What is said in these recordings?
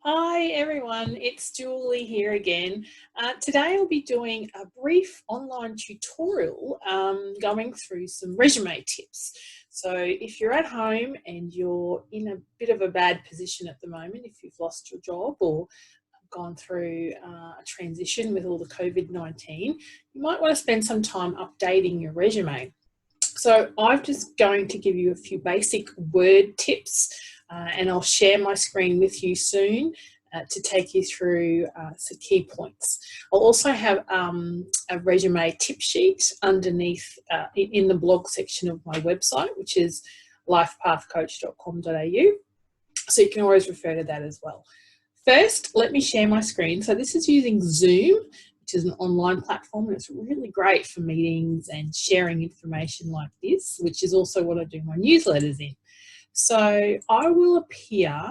Hi everyone, it's Julie here again. Today I'll be doing a brief online tutorial going through some resume tips. So if you're at home and you're in a bit of a bad position at the moment, if you've lost your job or gone through a transition with all the COVID-19, you might want to spend some time updating your resume. So I'm just going to give you a few basic word tips and I'll share my screen with you soon to take you through some key points. I'll also have a resume tip sheet underneath in the blog section of my website, which is lifepathcoach.com.au. So you can always refer to that as well. First, let me share my screen. So this is using Zoom, which is an online platform, and it's really great for meetings and sharing information like this, which is also what I do my newsletters in. So I will appear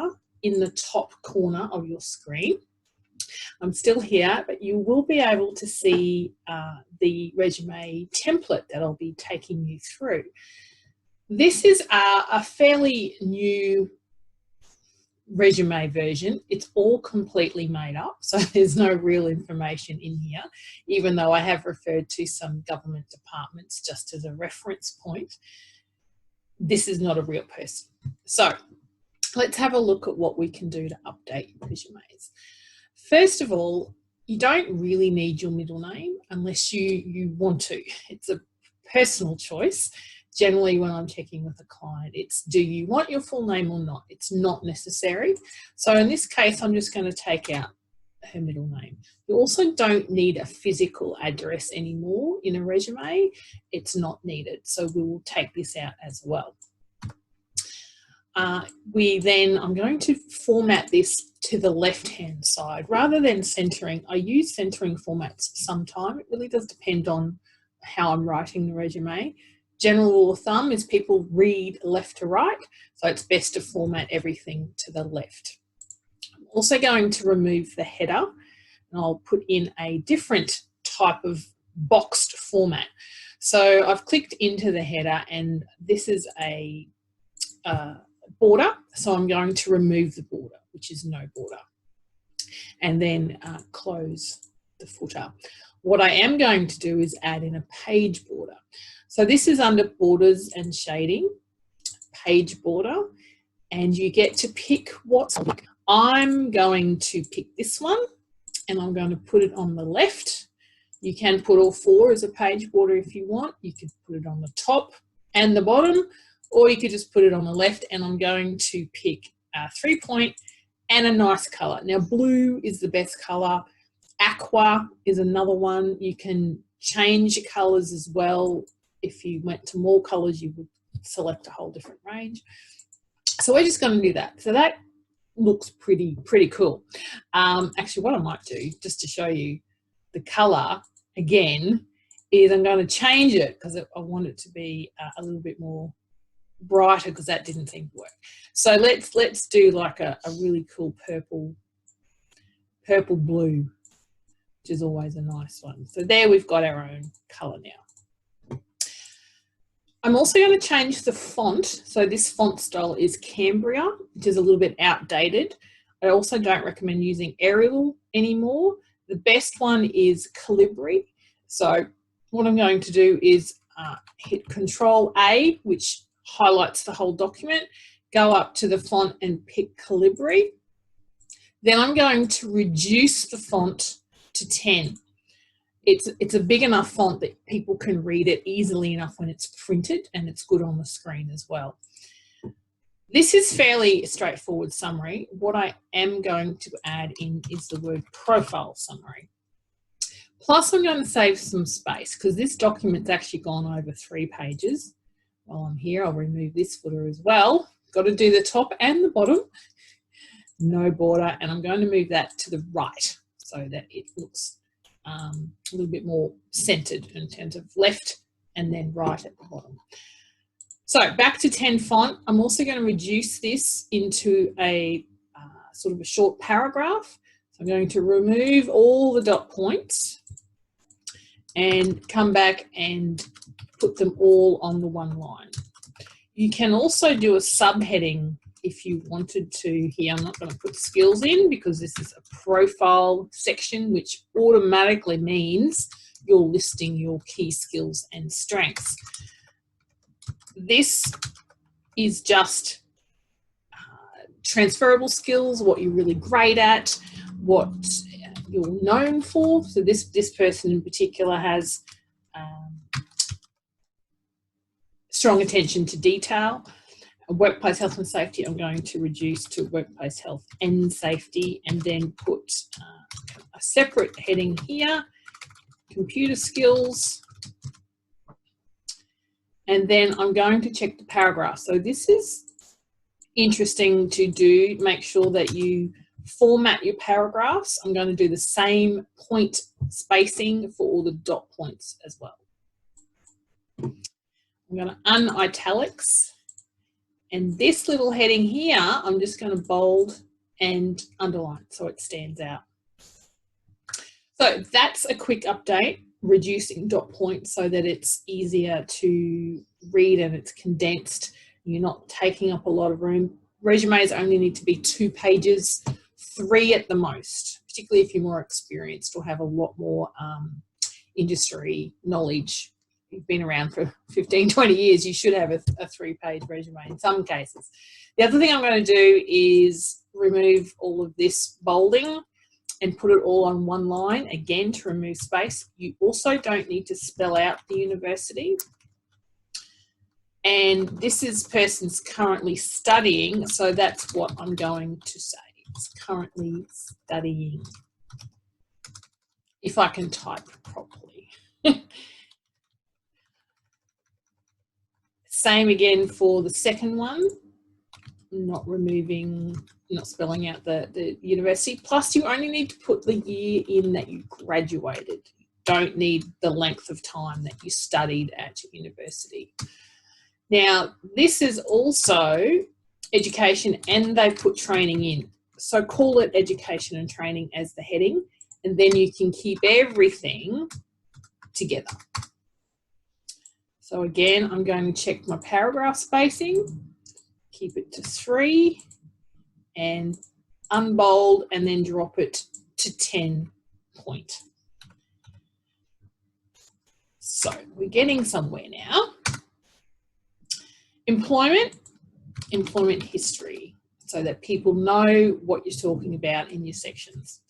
in the top corner of your screen. I'm still here, but you will be able to see the resume template that I'll be taking you through. This is a fairly new resume version. It's all completely made up, so there's no real information in here, even though I have referred to some government departments just as a reference point. This is not a real person. So let's have a look at what we can do to update your resumes. First of all, you don't really need your middle name unless you want to. It's a personal choice. Generally, when I'm checking with a client, it's do you want your full name or not? It's not necessary. So in this case, I'm just going to take out her middle name. You also don't need a physical address anymore in a resume. It's not needed. So we will take this out as well. I'm going to format this to the left-hand side. Rather than centering, I use centering formats sometimes. It really does depend on how I'm writing the resume. General rule of thumb is people read left to right, so it's best to format everything to the left. I'm also going to remove the header, and I'll put in a different type of boxed format. So I've clicked into the header, and this is a border, so I'm going to remove the border, which is no border, and then close the footer. What I am going to do is add in a page border. So this is under borders and shading, page border, and you get to pick what. I'm going to pick this one, and I'm going to put it on the left. You can put all four as a page border if you want. You could put it on the top and the bottom, or you could just put it on the left, and I'm going to pick a 3-point and a nice color. Now, blue is the best color. Aqua is another one. You can change colors as well. If you went to more colors, you would select a whole different range. So we're just going to do that. So that looks pretty cool. Actually, what I might do, just to show you the color again, is I'm going to change it because I want it to be a little bit more brighter, because that didn't seem to work. So let's do like a really cool purple blue, which is always a nice one. So there we've got our own color now. I'm also going to change the font. So this font style is Cambria, which is a little bit outdated. I also don't recommend using Arial anymore. The best one is Calibri. So what I'm going to do is hit Control A, which highlights the whole document, go up to the font and pick Calibri. Then I'm going to reduce the font to 10. It's a big enough font that people can read it easily enough when it's printed, and it's good on the screen as well. This is fairly straightforward summary. What I am going to add in is the word profile summary. Plus I'm going to save some space because this document's actually gone over 3 pages. While I'm here, I'll remove this footer as well. Got to do the top and the bottom. No border, and I'm going to move that to the right so that it looks a little bit more centered in terms of left and then right at the bottom. So back to 10 font. I'm also going to reduce this into a sort of a short paragraph. So I'm going to remove all the dot points and come back and put them all on the one line. You can also do a subheading if you wanted to here. I'm not going to put skills in because this is a profile section, which automatically means you're listing your key skills and strengths. This is just transferable skills, what you're really great at, what you're known for. So this person in particular has strong attention to detail. Workplace health and safety, I'm going to reduce to workplace health and safety, and then put a separate heading here, computer skills. And then I'm going to check the paragraph. So this is interesting to do. Make sure that you format your paragraphs. I'm going to do the same point spacing for all the dot points as well. I'm going to un-italics. And this little heading here, I'm just going to bold and underline so it stands out. So that's a quick update, reducing dot points so that it's easier to read and it's condensed. You're not taking up a lot of room. Resumes only need to be 2 pages, 3 at the most, particularly if you're more experienced or have a lot more industry knowledge. You've been around for 15, 20 years, you should have a 3-page resume in some cases. The other thing I'm going to do is remove all of this bolding and put it all on one line, again, to remove space. You also don't need to spell out the university. And this is person's currently studying, so that's what I'm going to say. It's currently studying, if I can type properly. Same again for the second one, not spelling out the university. Plus, you only need to put the year in that you graduated. You don't need the length of time that you studied at university. Now, this is also education and they've put training in. So call it education and training as the heading, and then you can keep everything together. So again, I'm going to check my paragraph spacing, keep it to 3 and unbold, and then drop it to 10 point. So we're getting somewhere now. Employment history, so that people know what you're talking about in your sections.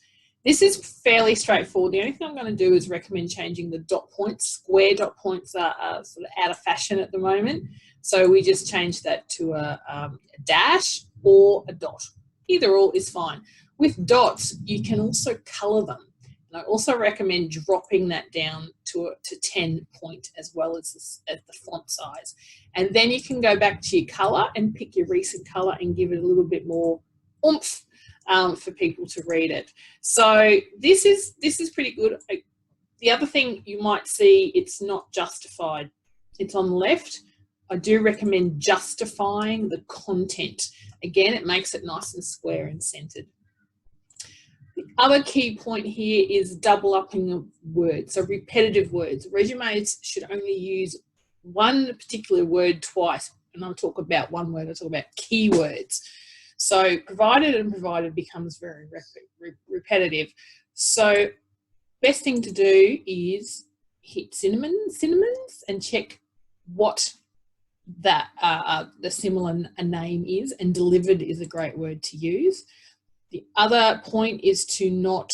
This is fairly straightforward. The only thing I'm going to do is recommend changing the dot points. Square dot points are sort of out of fashion at the moment. So we just change that to a dash or a dot. Either or is fine. With dots, you can also colour them. And I also recommend dropping that down to 10 point as well as the font size. And then you can go back to your colour and pick your recent colour and give it a little bit more oomph for people to read it. So this is pretty good. The other thing you might see, it's not justified. It's on the left. I do recommend justifying the content. Again, it makes it nice and square and centered. The other key point here is double upping of words, so repetitive words. Resumes should only use one particular word twice. And I'll talk about one word, I'll talk about keywords. So provided becomes very repetitive. So best thing to do is hit synonyms and check what that the similar name is, and delivered is a great word to use. The other point is to not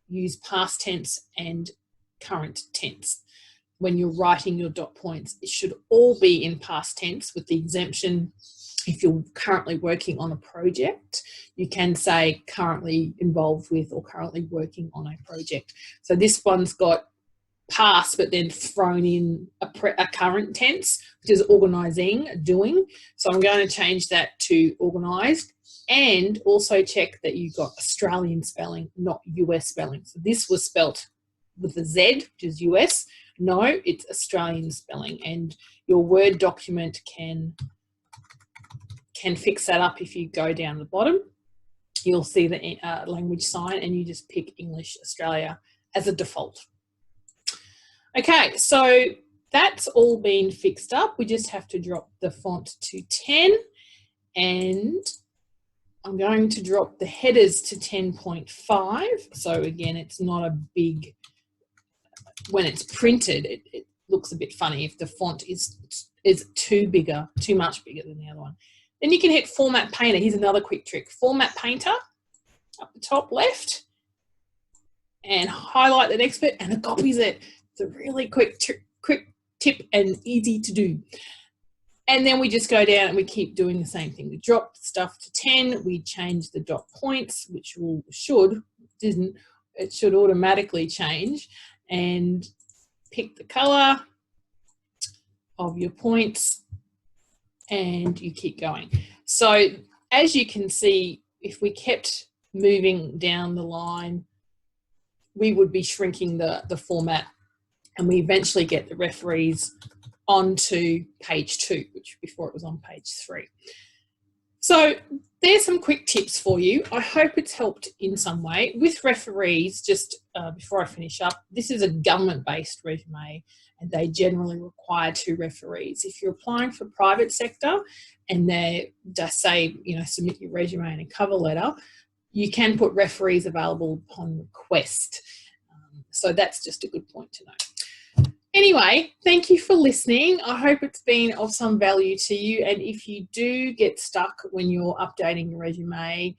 use past tense and current tense. When you're writing your dot points, it should all be in past tense, with the exemption if you're currently working on a project, you can say currently involved with or currently working on a project. So this one's got past, but then thrown in a current tense, which is organising, doing. So I'm going to change that to organised, and also check that you've got Australian spelling, not US spelling. So this was spelt with a Z, which is US. No, it's Australian spelling, and your Word document can fix that up. If you go down the bottom, you'll see the language sign, and you just pick English Australia as a default. Okay, so that's all been fixed up. We just have to drop the font to 10, and I'm going to drop the headers to 10.5. So again, it's not a big, when it's printed, it looks a bit funny if the font is too much bigger than the other one. Then you can hit Format Painter. Here's another quick trick. Format Painter up the top left and highlight the next bit and it copies it. It's a really quick tip and easy to do. And then we just go down and we keep doing the same thing. We drop stuff to 10, we change the dot points, which it should automatically change, and pick the color of your points and you keep going. So as you can see, if we kept moving down the line, we would be shrinking the format, and we eventually get the referees onto page 2, which before it was on page 3. So there's some quick tips for you. I hope it's helped in some way. With referees, just before I finish up, this is a government-based resume and they generally require 2 referees. If you're applying for private sector and they say, submit your resume and a cover letter, you can put referees available upon request. So that's just a good point to know. Anyway, thank you for listening. I hope it's been of some value to you. And if you do get stuck when you're updating your resume,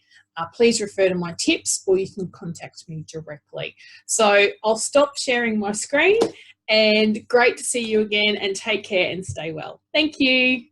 please refer to my tips or you can contact me directly. So I'll stop sharing my screen, and great to see you again, and take care and stay well. Thank you.